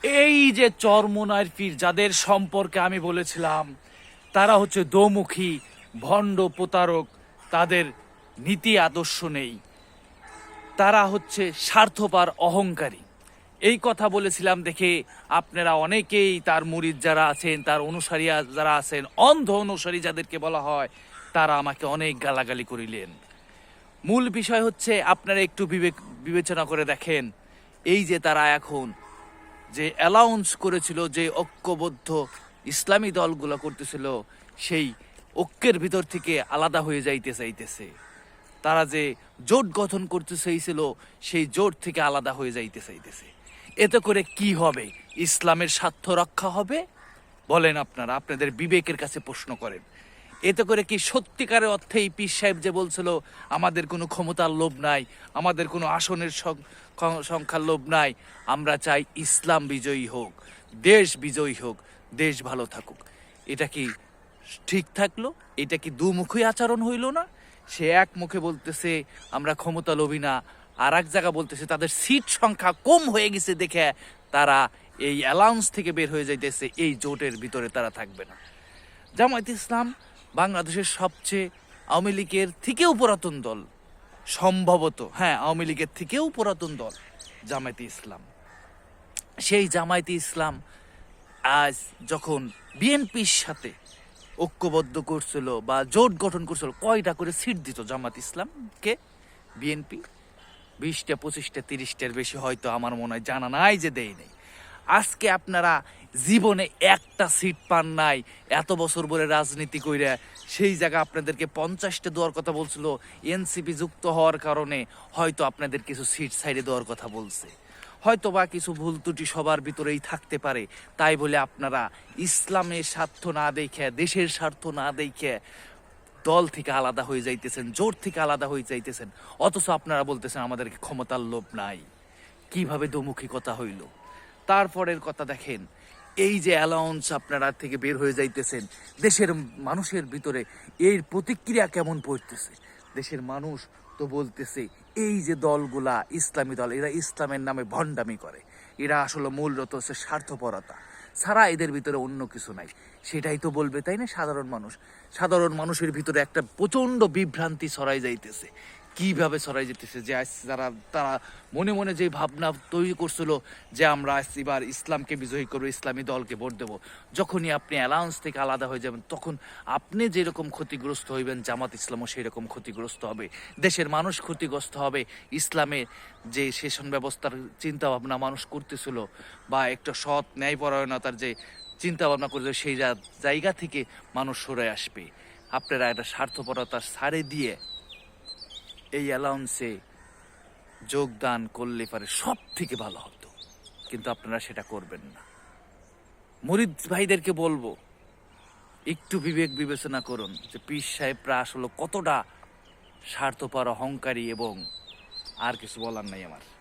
এই যে চরমোনাইর পীর যাদের সম্পর্কে আমি বলেছিলাম তারা হচ্ছে দোমুখী, ভণ্ড, প্রতারক। তাদের নীতি আদর্শ নেই, তারা হচ্ছে স্বার্থপর, অহংকারী। এই কথা বলেছিলাম দেখে আপনারা অনেকেই, তার মুরিদ যারা আছেন, তার অনুসারী যারা আছেন, অন্ধ অনুসারী যাদেরকে বলা হয়, তারা আমাকে অনেক গালাগালি করিলেন। মূল বিষয় হচ্ছে আপনারা একটু বিবেচনা করে দেখেন, এই যে তারা এখন যে অ্যালাউন্স করেছিল, যে ঐক্যবদ্ধ ইসলামী দলগুলো করতেছিল, সেই ঐক্যের ভিতর থেকে আলাদা হয়ে যাইতে চাইতেছে। তারা যে জোট গঠন করতে চাইছিল, সেই জোট থেকে আলাদা হয়ে যাইতে চাইতেছে। এতে করে কি হবে? ইসলামের স্বার্থ রক্ষা হবে? বলেন আপনারা, আপনাদের বিবেকের কাছে প্রশ্ন করেন। এতে করে কি সত্যিকারের অর্থেই পীর সাহেব যে বলছিল আমাদের কোনো ক্ষমতার লোভ নাই, আমাদের কোনো আসনের সংখ্যার লোভ নাই, আমরা চাই ইসলাম বিজয়ী হোক, দেশ বিজয়ী হোক, দেশ ভালো থাকুক, এটা কি ঠিক থাকলো? এটা কি দুমুখী আচরণ হইল না? সে এক মুখে বলতেছে আমরা ক্ষমতা লোভী না, আর এক জায়গা বলতেছে তাদের সিট সংখ্যা কম হয়ে গেছে দেখে তারা এই অ্যালাউন্স থেকে বের হয়ে যাইতেছে, এই জোটের ভিতরে তারা থাকবে না। জামায়াত ইসলাম বাংলাদেশের সবচেয়ে আওয়ামী লীগের থেকেও পুরাতন দল, সম্ভবত, হ্যাঁ, আওয়ামী লীগের থেকেও পুরাতন দল জামায়াতে ইসলাম। সেই জামায়াতে ইসলাম আজ যখন বিএনপির সাথে ঐক্যবদ্ধ করছিল বা জোট গঠন করছিল, কয়টা করে সিট দিত জামাত ইসলামকে বিএনপি? 20টা, 25টা, 30টার বেশি হয়তো আমার মনে হয়, জানা নাই যে দেয় নেই। আজকে আপনারা জীবনে একটা সিট পান নাই, এত বছর ধরে রাজনীতি কইরা। সেই জায়গা আপনাদেরকে 50টা দেওয়ার কথা বলছিল, এনসিপি যুক্ত হওয়ার কারণে হয়তো আপনাদের কিছু সিট সাইডে দেওয়ার কথা বলছে, হয়তো বা কিছু ভুল ত্রুটি সবার ভিতরেই থাকতে পারে। তাই বলে আপনারা ইসলামের স্বার্থ না দেখে, দেশের স্বার্থ না দেখে দল থেকে আলাদা হয়ে যাইতেছেন, জোট থেকে আলাদা হয়ে যাইতেছেন, অথচ আপনারা বলতেছেন আমাদেরকে ক্ষমতার লোভ নাই। কিভাবে দোমুখী কথা হইল? তারপরের কথা দেখেন, এই যে অ্যালাউন্স আপনারা থেকে বের হয়ে যাইতেছেন, দেশের মানুষের ভিতরে এর প্রতিক্রিয়া কেমন পড়তেছে? দেশের মানুষ তো বলতেছে এই যে দলগুলা ইসলামী দল, এরা ইসলামের নামে ভণ্ডামি করে, এরা আসলে মূলত হচ্ছে স্বার্থপরতা ছাড়া এদের ভিতরে অন্য কিছু নাই। সেটাই তো বলবে, তাই না? সাধারণ মানুষ, সাধারণ মানুষের ভিতরে একটা প্রচন্ড বিভ্রান্তি ছড়াই যাইতেছে। কিভাবে ছড়াই যেতেছে যে আজ তারা মনে মনে যে ভাবনা তৈরি করছিল যে আমরা এবার ইসলামকে বিজয়ী করবো, ইসলামী দলকে ভোট দেবো, যখনই আপনি অ্যালাউন্স থেকে আলাদা হয়ে যাবেন, তখন আপনি যেরকম ক্ষতিগ্রস্ত হইবেন, জামাত ইসলামও সেই রকম ক্ষতিগ্রস্ত হবে, দেশের মানুষ ক্ষতিগ্রস্ত হবে। ইসলামের যে শাসন ব্যবস্থার চিন্তা ভাবনা মানুষ করতেছিল, বা একটা সৎ ন্যায়পরায়ণতার যে চিন্তা ভাবনা করতে, সেই জায়গা থেকে মানুষ সরে আসবে। আপনারা একটা স্বার্থপরতার ছাড়ে দিয়ে এই অ্যালাউন্সে যোগদান করলে পারে সব থেকে ভালো হতো, কিন্তু আপনারা সেটা করবেন না। মুরিদ ভাইদেরকে বলবো, একটু বিবেক বিবেচনা করুন যে পীর সাহেবরা আসলে কতটা স্বার্থপর, অহংকারী, এবং আর কিছু বলার নাই আমার।